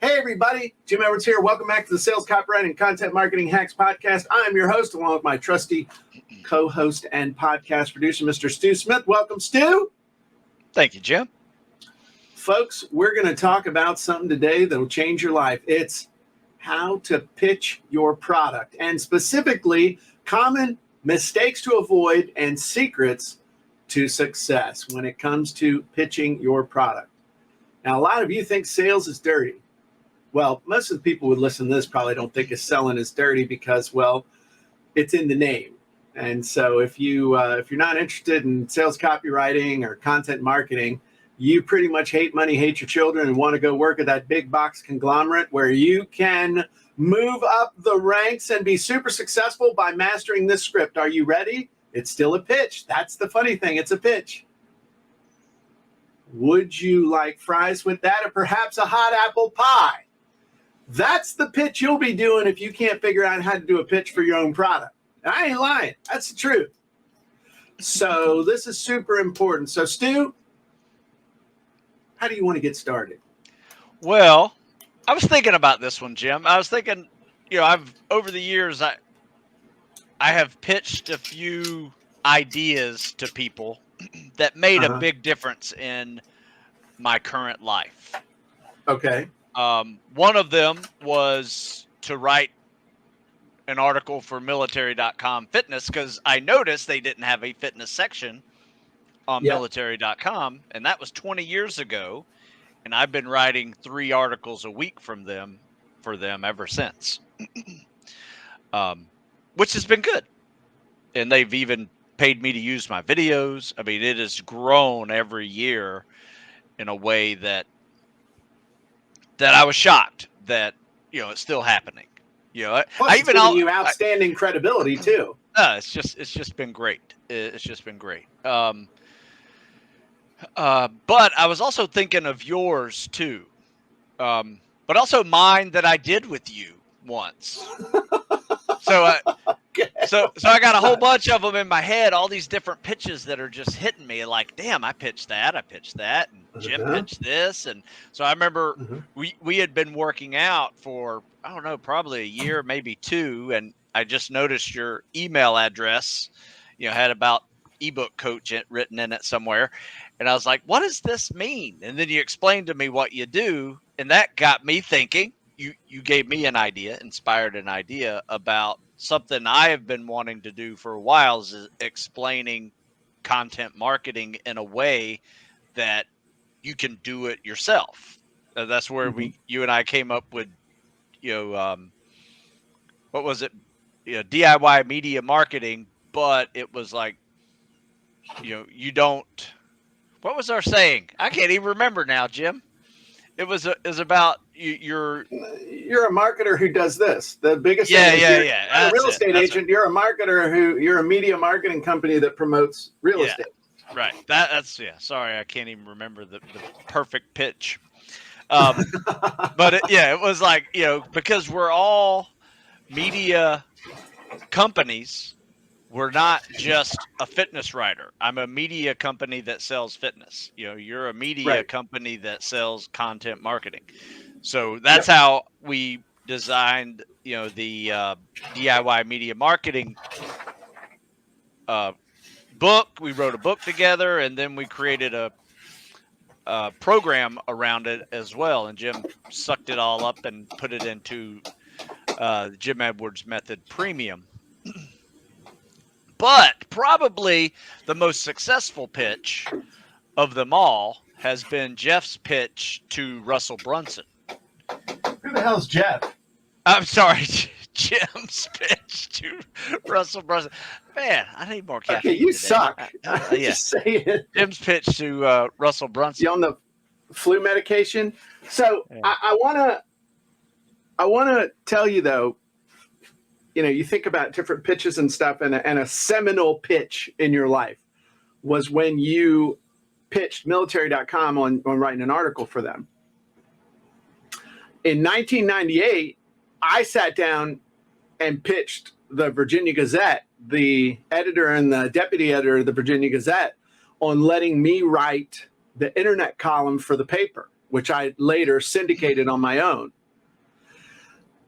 Hey everybody, Jim Edwards here. Welcome back to the Sales Copywriting and Content Marketing Hacks Podcast. I'm your host, along with my trusty co-host and podcast producer, Mr. Stu Smith. Welcome, Stu. Thank you, Jim. Folks, we're going to talk about something today that'll change your life. It's how to pitch your product, and specifically common mistakes to avoid and secrets to success when it comes to pitching your product. Now, a lot of you think sales is dirty. Well, most of the people who would listen to this probably don't think selling is dirty because, well, it's in the name. And so if you're not interested in sales copywriting or content marketing, you pretty much hate money, hate your children, and want to go work at that big box conglomerate where you can move up the ranks and be super successful by mastering this script. Are you ready? It's still a pitch. That's the funny thing. It's a pitch. Would you like fries with that, or perhaps a hot apple pie? That's the pitch you'll be doing if you can't figure out how to do a pitch for your own product. And I ain't lying. That's the truth. So this is super important. So Stu, how do you want to get started? Well, I was thinking about this one, Jim. I was thinking, over the years, I have pitched a few ideas to people that made a big difference in my current life. Okay. One of them was to write an article for military.com fitness, because I noticed they didn't have a fitness section on military.com, and that was 20 years ago. And I've been writing 3 articles a week for them ever since, which has been good. And they've even paid me to use my videos. I mean, it has grown every year in a way that I was shocked that, it's still happening. Plus, it's giving you outstanding credibility too. It's just been great. It's just been great. But I was also thinking of yours too. But also mine that I did with you once. So I got a whole bunch of them in my head, all these different pitches that are just hitting me like, damn, I pitched that, and Jim pitched this. And so I remember we had been working out for, I don't know, probably a year, maybe 2. And I just noticed your email address, had about ebook coach written in it somewhere. And I was like, what does this mean? And then you explained to me what you do. And that got me thinking. You gave me an idea, inspired an idea about something I have been wanting to do for a while, is explaining content marketing in a way that you can do it yourself. That's where you and I came up with, what was it? DIY media marketing, but it was like, you don't, what was our saying? I can't even remember now, Jim. It was about you're a marketer who does this. The biggest thing is you're a real estate agent. Right. You're a marketer you're a media marketing company that promotes real estate. Right. That's sorry, I can't even remember the perfect pitch. But it was like, because we're all media companies. We're not just a fitness writer. I'm a media company that sells fitness. You're a media company that sells content marketing. So that's how we designed, the DIY media marketing book. We wrote a book together, and then we created a program around it as well. And Jim sucked it all up and put it into Jim Edwards Method Premium. But probably the most successful pitch of them all has been Jeff's pitch to Russell Brunson. Who the hell's Jeff? I'm sorry, Jim's pitch to Russell Brunson. Man, I need more caffeine. Okay, you today. suck. Just say it. Jim's pitch to Russell Brunson. You on the flu medication? So I wanna tell you though. You think about different pitches and stuff, and a seminal pitch in your life was when you pitched military.com on writing an article for them. In 1998, I sat down and pitched the Virginia Gazette, the editor and the deputy editor of the Virginia Gazette, on letting me write the internet column for the paper. which I later syndicated on my own.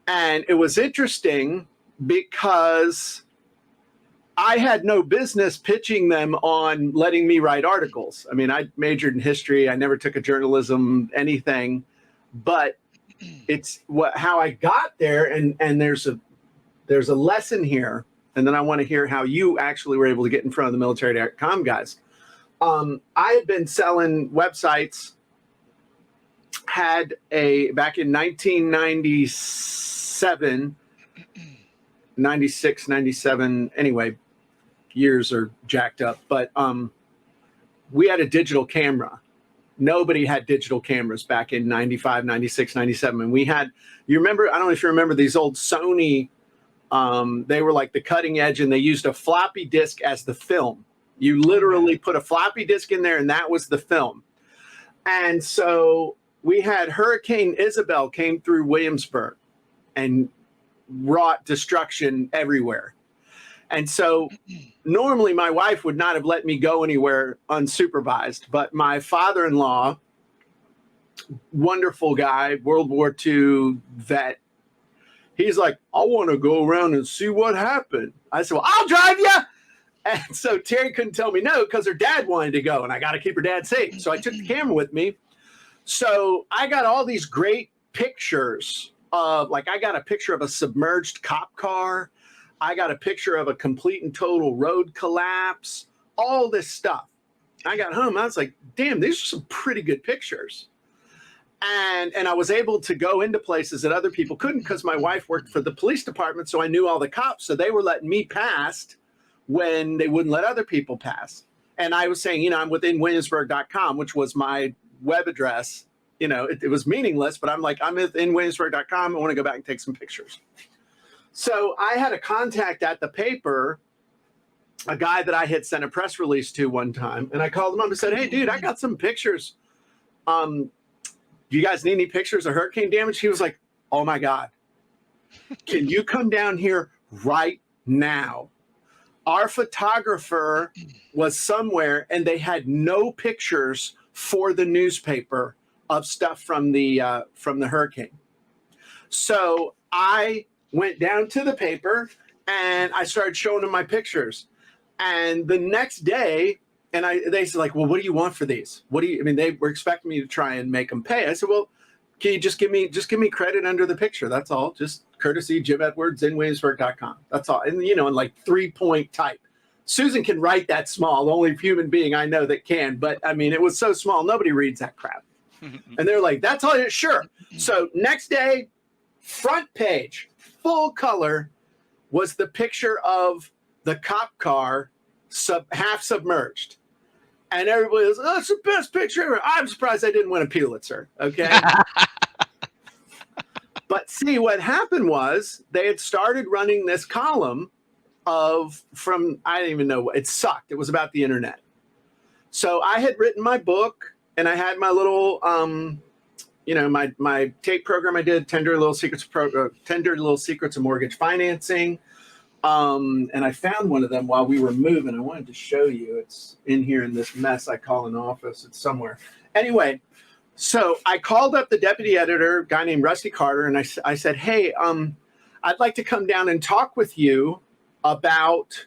And it was interesting because I had no business pitching them on letting me write articles. I mean, I majored in history. I never took a journalism anything, but it's how I got there. And there's a lesson here. And then I want to hear how you actually were able to get in front of the military.com guys. I had been selling websites, back in 1997, 96, 97, anyway, years are jacked up, but we had a digital camera. Nobody had digital cameras back in 95, 96, 97. And we had, you remember, I don't know if you remember these old Sony, they were like the cutting edge, and they used a floppy disk as the film. You literally put a floppy disk in there and that was the film. And so we had Hurricane Isabel came through Williamsburg and wrought destruction everywhere. And so normally my wife would not have let me go anywhere unsupervised, but my father-in-law, wonderful guy, World War II vet, he's like, I want to go around and see what happened. I said, well, I'll drive you. And so Terry couldn't tell me no because her dad wanted to go and I got to keep her dad safe. So I took the camera with me. So I got all these great pictures of, like, I got a picture of a submerged cop car. I got a picture of a complete and total road collapse, all this stuff. I got home. I was like, damn, these are some pretty good pictures. And I was able to go into places that other people couldn't because my wife worked for the police department. So I knew all the cops. So they were letting me pass when they wouldn't let other people pass. And I was saying, I'm within Williamsburg.com, which was my web address. It was meaningless, but I'm like, I'm within Williamsburg.com. I want to go back and take some pictures. So I had a contact at the paper, a guy that I had sent a press release to one time. And I called him up and said, hey, dude, I got some pictures. Do you guys need any pictures of hurricane damage? He was like, oh, my God. Can you come down here right now? Our photographer was somewhere and they had no pictures for the newspaper of stuff from the hurricane. So I went down to the paper and I started showing them my pictures. And the next day, they said, like, well, what do you want for these? They were expecting me to try and make them pay. I said, well, can you just give me credit under the picture? That's all. Just courtesy Jim Edwards in Williamsburg.com. That's all. And, in like 3-point type. Susan can write that small, the only human being I know that can. But it was so small, nobody reads that crap. And they're like, that's all. Sure. So next day, front page, full color, was the picture of the cop car half submerged. And everybody was, oh, it's the best picture ever. I'm surprised I didn't win a Pulitzer. Okay. But see, what happened was they had started running this column I didn't even know it sucked. It was about the internet. So I had written my book and I had my little, my tape program I did, Tender Little Secrets of Mortgage Financing. And I found one of them while we were moving. I wanted to show you. It's in here in this mess I call an office. It's somewhere. Anyway, so I called up the deputy editor, a guy named Rusty Carter, and I said, hey, I'd like to come down and talk with you about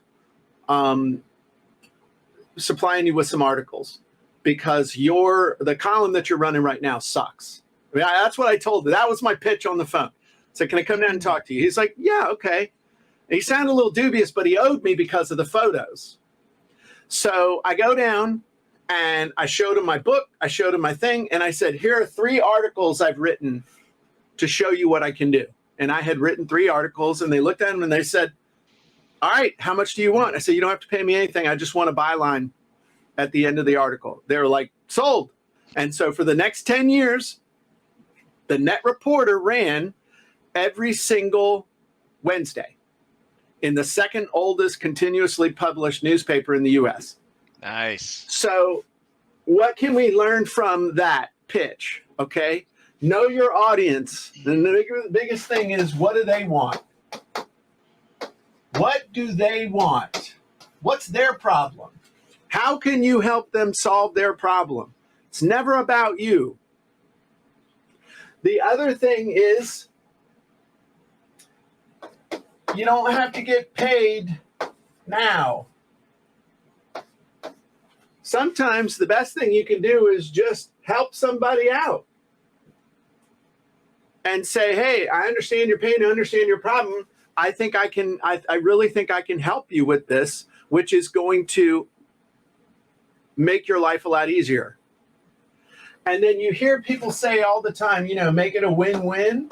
supplying you with some articles because the column that you're running right now sucks. That's what I told him. That was my pitch on the phone. So can I come down and talk to you? He's like, yeah, okay. And he sounded a little dubious, but he owed me because of the photos. So I go down and I showed him my book. I showed him my thing. And I said, here are 3 articles I've written to show you what I can do. And I had written 3 articles and they looked at them and they said, all right, how much do you want? I said, you don't have to pay me anything. I just want a byline at the end of the article. They were like, sold. And so for the next 10 years, the Net Reporter ran every single Wednesday in the second oldest continuously published newspaper in the U.S. Nice. So what can we learn from that pitch? Okay. Know your audience. And the biggest thing is, what do they want? What do they want? What's their problem? How can you help them solve their problem? It's never about you. The other thing is you don't have to get paid now. Sometimes the best thing you can do is just help somebody out and say, hey, I understand your pain, I understand your problem. I think I really think I can help you with this, which is going to make your life a lot easier. And then you hear people say all the time, make it a win-win.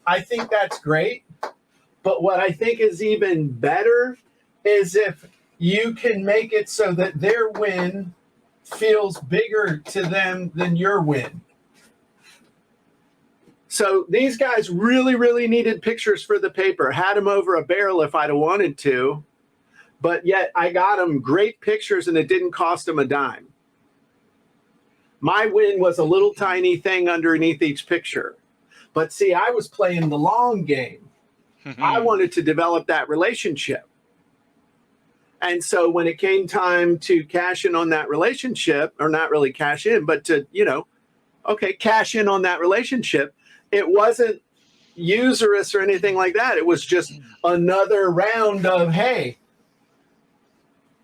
I think that's great. But what I think is even better is if you can make it so that their win feels bigger to them than your win. So these guys really, really needed pictures for the paper. Had them over a barrel if I'd have wanted to. But yet I got them great pictures and it didn't cost them a dime. My win was a little tiny thing underneath each picture. But see, I was playing the long game. I wanted to develop that relationship. And so when it came time to cash in on that relationship, or not really cash in, but to, cash in on that relationship, it wasn't usurious or anything like that. It was just another round of, hey,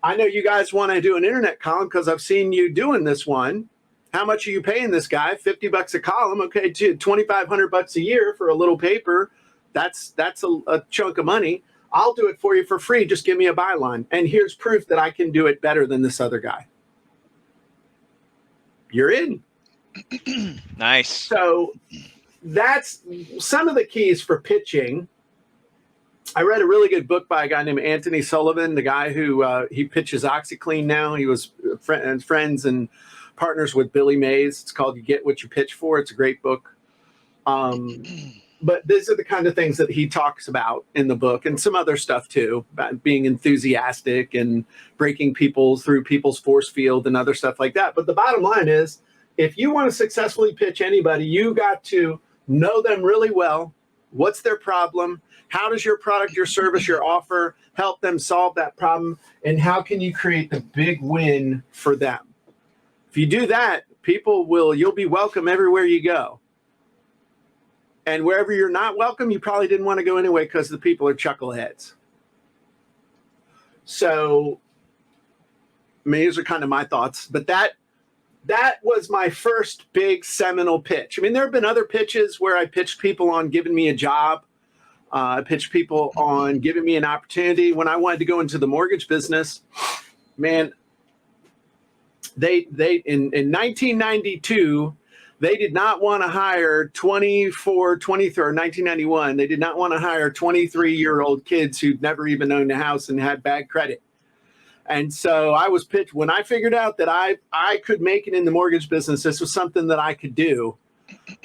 I know you guys want to do an internet column because I've seen you doing this one. How much are you paying this guy? $50 a column. Okay, $2,500 a year for a little paper. That's a chunk of money. I'll do it for you for free. Just give me a byline. And here's proof that I can do it better than this other guy. You're in. Nice. So that's some of the keys for pitching. I read a really good book by a guy named Anthony Sullivan, the guy who he pitches OxyClean now. He was friends and partners with Billy Mays. It's called You Get What You Pitch For. It's a great book. But these are the kind of things that he talks about in the book, and some other stuff too, about being enthusiastic and breaking people through people's force field and other stuff like that. But the bottom line is, if you want to successfully pitch anybody, you got to know them really well. What's their problem? How does your product, your service, your offer help them solve that problem? And how can you create the big win for them? If you do that, you'll be welcome everywhere you go. And wherever you're not welcome, you probably didn't want to go anyway because the people are chuckleheads. So, these are kind of my thoughts. But that was my first big seminal pitch. There have been other pitches where I pitched people on giving me a job. I pitched people on giving me an opportunity. When I wanted to go into the mortgage business, man, they in 1992, they did not want to hire 23, or 1991. They did not want to hire 23-year-old kids who'd never even owned a house and had bad credit. And so I was pitched. When I figured out that I could make it in the mortgage business, this was something that I could do.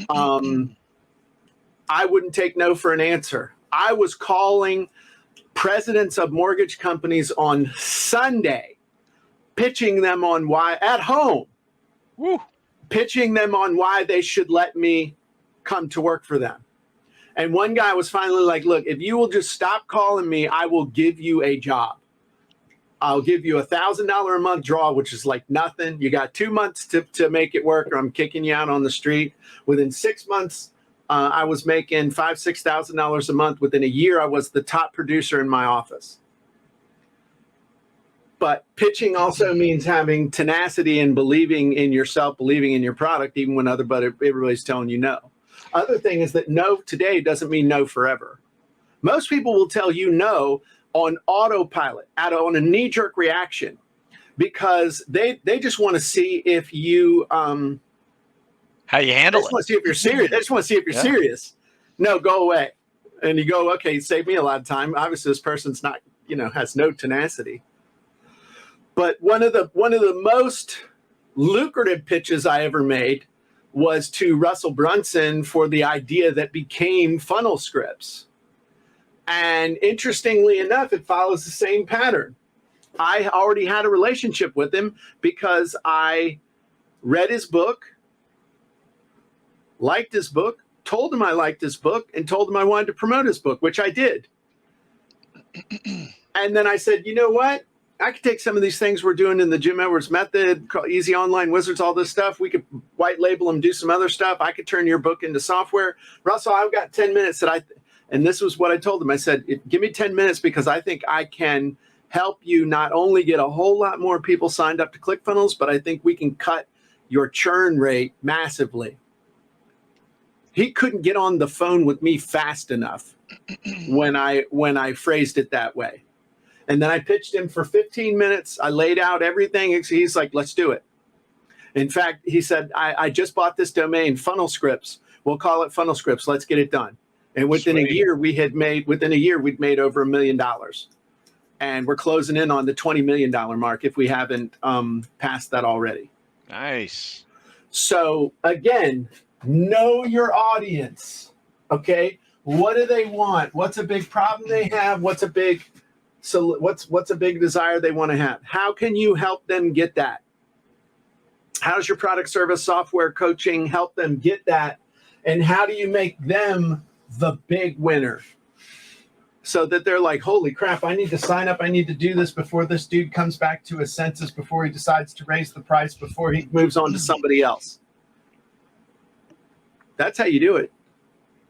I wouldn't take no for an answer. I was calling presidents of mortgage companies on Sunday, pitching them on why at home. Woo. Pitching them on why they should let me come to work for them. And one guy was finally like, look, if you will just stop calling me, I will give you a job. I'll give you $1,000 a month draw, which is like nothing. You got 2 months to make it work, or I'm kicking you out on the street. Within 6 months, I was making $5,000, $6,000 a month. Within a year, I was the top producer in my office. But pitching also means having tenacity and believing in yourself, believing in your product, even when everybody's telling you no. Other thing is that no today doesn't mean no forever. Most people will tell you no on autopilot, on a knee-jerk reaction, because they just want to see if you how you handle it. They just want to see if you're serious. They just want to see if you're serious. No, go away. And you go, okay, save me a lot of time. Obviously, this person's not, has no tenacity. But one of the most lucrative pitches I ever made was to Russell Brunson for the idea that became Funnel Scripts. And interestingly enough, it follows the same pattern. I already had a relationship with him because I read his book, liked his book, told him I liked his book, and told him I wanted to promote his book, which I did. And then I said, you know what? I could take some of these things we're doing in the Jim Edwards method, Easy Online Wizards, all this stuff. We could white label them, do some other stuff. I could turn your book into software. Russell, I've got 10 minutes and this was what I told him. I said, give me 10 minutes because I think I can help you not only get a whole lot more people signed up to ClickFunnels, but I think we can cut your churn rate massively. He couldn't get on the phone with me fast enough when I phrased it that way. And then I pitched him for 15 minutes. I laid out everything. He's like, let's do it. In fact, he said, I just bought this domain, Funnel Scripts. We'll call it Funnel Scripts. Let's get it done. And within a year, we'd made over $1 million. And we're closing in on the $20 million mark if we haven't passed that already. Nice. So again, know your audience. Okay. What do they want? What's a big problem they have? What's a big desire they want to have? How can you help them get that? How does your product, service, software, coaching help them get that? And how do you make them the big winner? So that they're like, holy crap, I need to sign up. I need to do this before this dude comes back to his senses, before he decides to raise the price, before he moves on to somebody else. That's how you do it.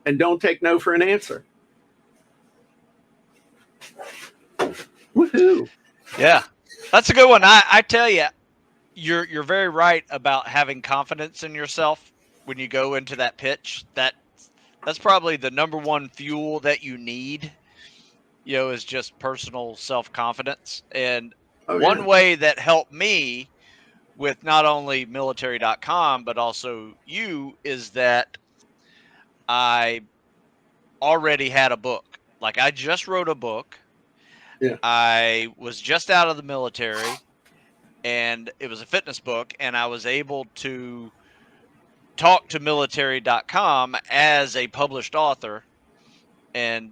And don't take no for an answer. Woohoo. Yeah, that's a good one. I tell you, you're very right about having confidence in yourself when you go into that pitch. That's probably the number one fuel that you need, is just personal self-confidence. And one way that helped me with not only military.com, but also you, is that I already had a book. Like, I just wrote a book. Yeah. I was just out of the military, and it was a fitness book, and I was able to talk to military.com as a published author, and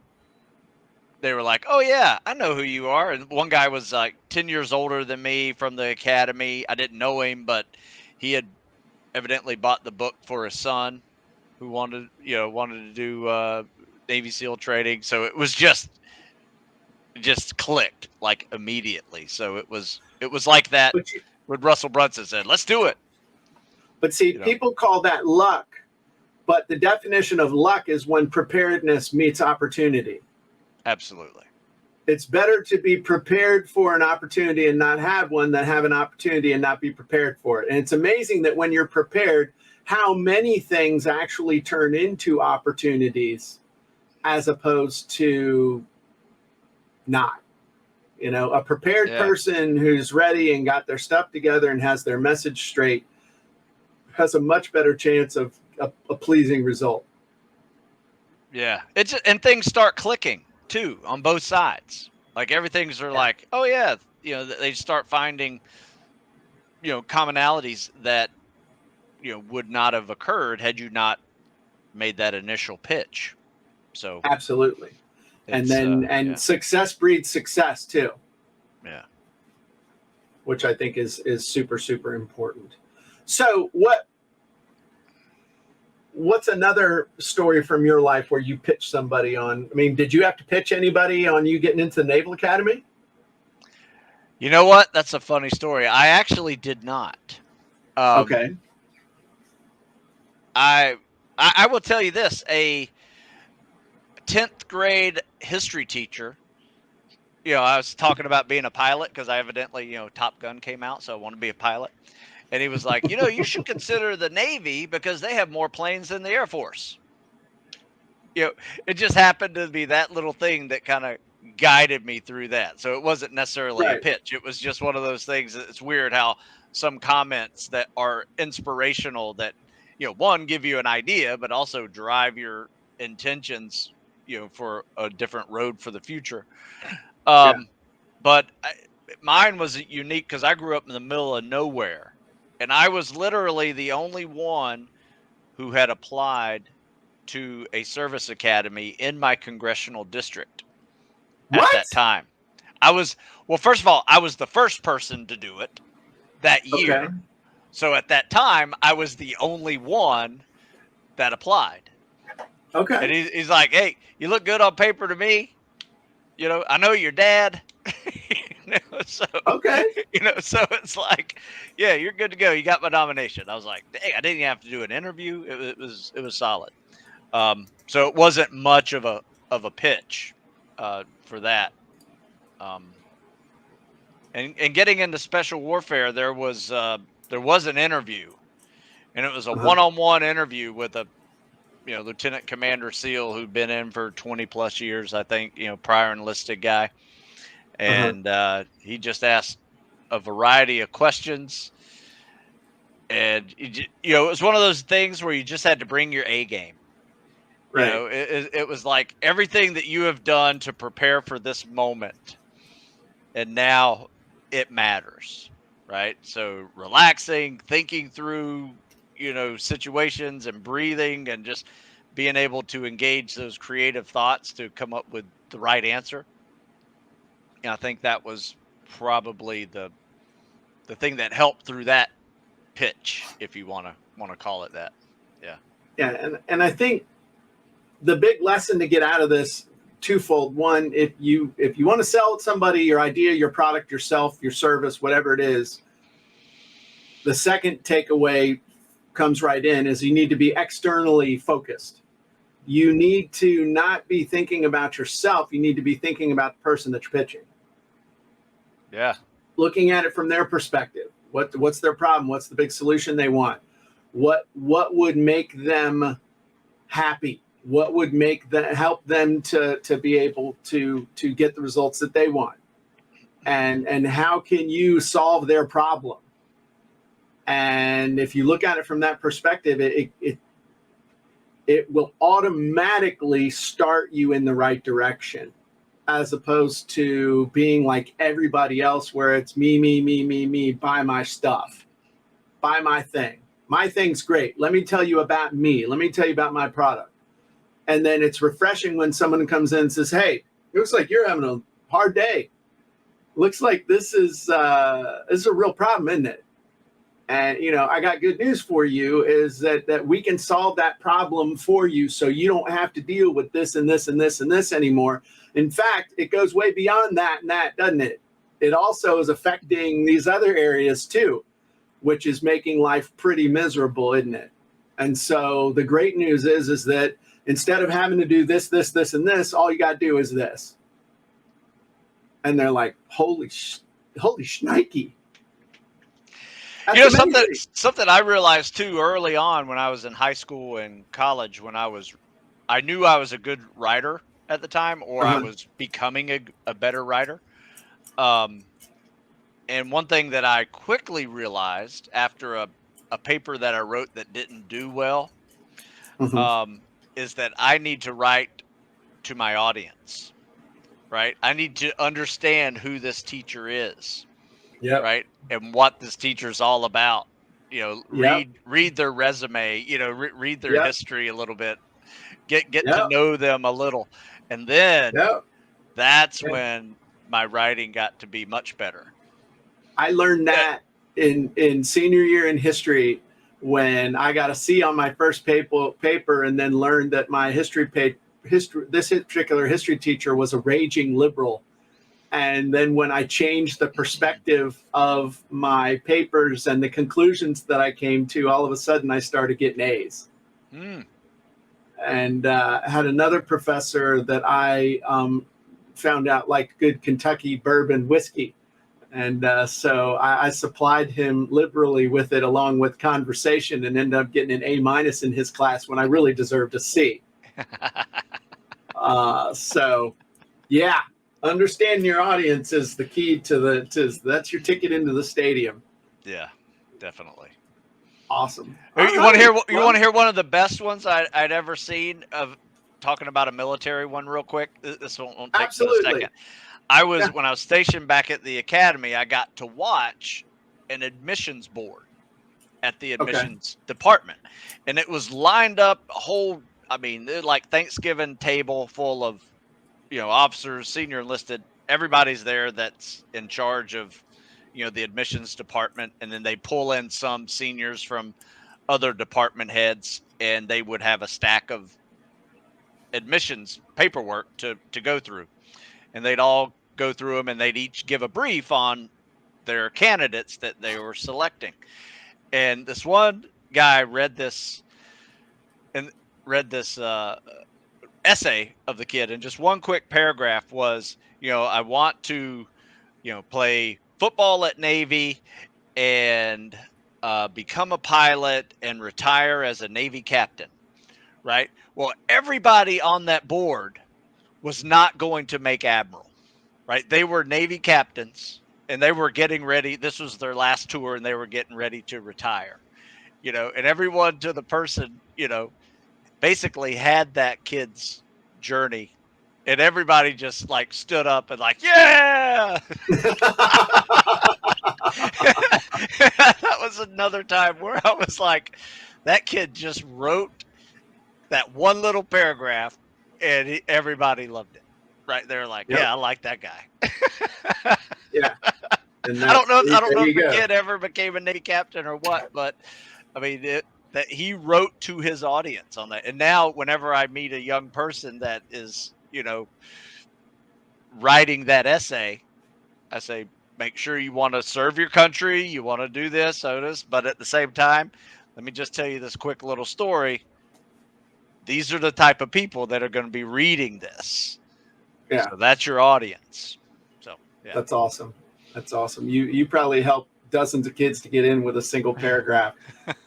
they were like, oh yeah, I know who you are. And one guy was like 10 years older than me from the academy. I didn't know him, but he had evidently bought the book for his son who wanted to do Navy SEAL training. So it was just clicked like immediately. So it was like that when Russell Brunson said, let's do it. But see, people call that luck, but the definition of luck is when preparedness meets opportunity. Absolutely. It's better to be prepared for an opportunity and not have one than have an opportunity and not be prepared for it. And it's amazing that when you're prepared, how many things actually turn into opportunities as opposed to not. A prepared person who's ready and got their stuff together and has their message straight has a much better chance of a pleasing result. Yeah. And things start clicking too on both sides. Like everything's like, oh yeah, they start finding, commonalities that, would not have occurred had you not made that initial pitch. So absolutely. And then success breeds success too. Yeah. Which I think is super, super important. So what's another story from your life where you pitched somebody on? I mean, did you have to pitch anybody on you getting into the Naval Academy? You know what? That's a funny story. I actually did not. Okay. I will tell you this, a 10th grade history teacher, I was talking about being a pilot because I evidently, Top Gun came out, so I want to be a pilot. And he was like, you should consider the Navy because they have more planes than the Air Force. It just happened to be that little thing that kind of guided me through that. So it wasn't necessarily a pitch. It was just one of those things. It's weird how some comments that are inspirational that, one, give you an idea, but also drive your intentions, for a different road for the future. But mine was unique because I grew up in the middle of nowhere. And I was literally the only one who had applied to a service academy in my congressional district at that time. First of all, I was the first person to do it that year. Okay. So at that time, I was the only one that applied. Okay. And he's like, hey, you look good on paper to me. I know your dad. So, Okay. so it's like, yeah, you're good to go. You got my nomination. I was like, dang, I didn't even have to do an interview. It was solid. So it wasn't much of a pitch for that. Um, and getting into special warfare, there was an interview, and it was a Uh-huh. one-on-one interview with a Lieutenant Commander SEAL who'd been in for 20 plus years, I think, prior enlisted guy. Uh-huh. And he just asked a variety of questions. And, it was one of those things where you just had to bring your A game. Right. It was like everything that you have done to prepare for this moment. And now it matters, right? So relaxing, thinking through, situations and breathing and just being able to engage those creative thoughts to come up with the right answer. And I think that was probably the thing that helped through that pitch, if you want to call it that. Yeah. Yeah, and I think the big lesson to get out of this twofold. One, if you want to sell somebody your idea, your product, yourself, your service, whatever it is, the second takeaway comes right in is you need to be externally focused. You need to not be thinking about yourself. You need to be thinking about the person that you're pitching. Yeah. Looking at it from their perspective. What's their problem? What's the big solution they want? What would make them happy? What would make them help them to be able to get the results that they want? And how can you solve their problem? And if you look at it from that perspective, it will automatically start you in the right direction, as opposed to being like everybody else where it's me, buy my stuff, buy my thing. My thing's great. Let me tell you about me. Let me tell you about my product. And then it's refreshing when someone comes in and says, hey, it looks like you're having a hard day. Looks like this is a real problem, isn't it? And, I got good news for you is that we can solve that problem for you so you don't have to deal with this and this and this and this anymore. In fact, it goes way beyond that and that, doesn't it? It also is affecting these other areas too, which is making life pretty miserable, isn't it? And so the great news is that instead of having to do this, and this, all you got to do is this. And they're like, holy shnikey. That's amazing. Something I realized too early on when I was in high school and college, when I knew I was a good writer at the time, or I was becoming a better writer. And one thing that I quickly realized after a paper that I wrote that didn't do well, is that I need to write to my audience, right? I need to understand who this teacher is. Yep. Right. And what this teacher's all about, read their resume, read their history a little bit, get to know them a little. And then that's when my writing got to be much better. I learned that in senior year in history, when I got a C on my first paper and then learned that my this particular history teacher was a raging liberal. And then when I changed the perspective of my papers and the conclusions that I came to, all of a sudden I started getting A's. And had another professor that I found out liked good Kentucky bourbon whiskey. And so I supplied him liberally with it along with conversation and ended up getting an A- in his class when I really deserved a C. So, yeah. Understand your audience is the key to that's your ticket into the stadium. Yeah, definitely. Awesome. You want to hear one of the best ones I'd ever seen of talking about a military one real quick? This won't take but a second. When I was stationed back at the academy, I got to watch an admissions board at the admissions department, and it was lined up like Thanksgiving table full of officers, senior enlisted, everybody's there that's in charge of, the admissions department. And then they pull in some seniors from other department heads, and they would have a stack of admissions paperwork to go through. And they'd all go through them, and they'd each give a brief on their candidates that they were selecting. And this one guy read this essay of the kid, and just one quick paragraph was, I want to, play football at Navy and become a pilot and retire as a Navy captain, right? Well, everybody on that board was not going to make admiral, right? They were Navy captains, and they were getting ready. This was their last tour, and they were getting ready to retire, and everyone to the person, basically had that kid's journey, and everybody just like stood up and like, yeah. That was another time where I was like, that kid just wrote that one little paragraph, and everybody loved it. Right? They're like, Yep. yeah, I like that guy. Yeah. I don't know if the kid ever became a Navy captain or what, but I mean, that he wrote to his audience on that. And now whenever I meet a young person that is, writing that essay, I say, make sure you want to serve your country. You want to do this, Otis. But at the same time, let me just tell you this quick little story. These are the type of people that are going to be reading this. Yeah. So that's your audience. So, yeah. That's awesome. That's awesome. You probably helped dozens of kids to get in with a single paragraph.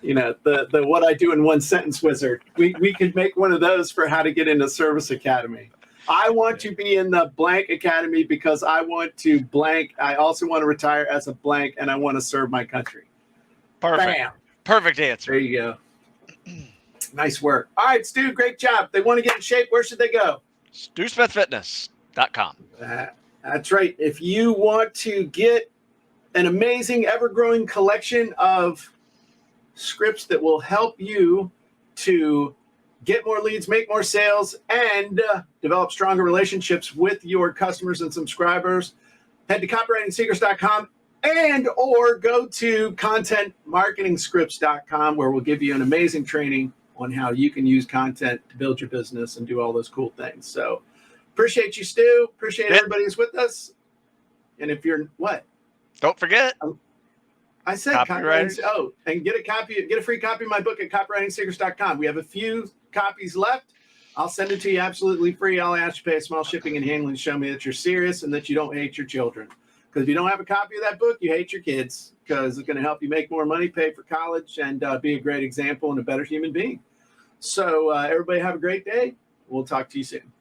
The what I do in one sentence wizard. We could make one of those for how to get into Service Academy. I want to be in the blank academy because I want to blank. I also want to retire as a blank, and I want to serve my country. Perfect. Bam. Perfect answer. There you go. Nice work. All right, Stu, great job. They want to get in shape. Where should they go? StuSmithFitness.com. That's right. If you want to get an amazing, ever-growing collection of scripts that will help you to get more leads, make more sales, and develop stronger relationships with your customers and subscribers, head to copywritingsecrets.com and or go to contentmarketingscripts.com, where we'll give you an amazing training on how you can use content to build your business and do all those cool things. So appreciate you, Stu. Appreciate everybody who's with us. And if you're what? Don't forget. I said copywriting. Oh, and get a free copy of my book at copywritingsecrets.com. We have a few copies left. I'll send it to you absolutely free. All I ask you to pay a small shipping and handling to show me that you're serious and that you don't hate your children. Because if you don't have a copy of that book, you hate your kids, because it's going to help you make more money, pay for college, and be a great example and a better human being. So everybody have a great day. We'll talk to you soon.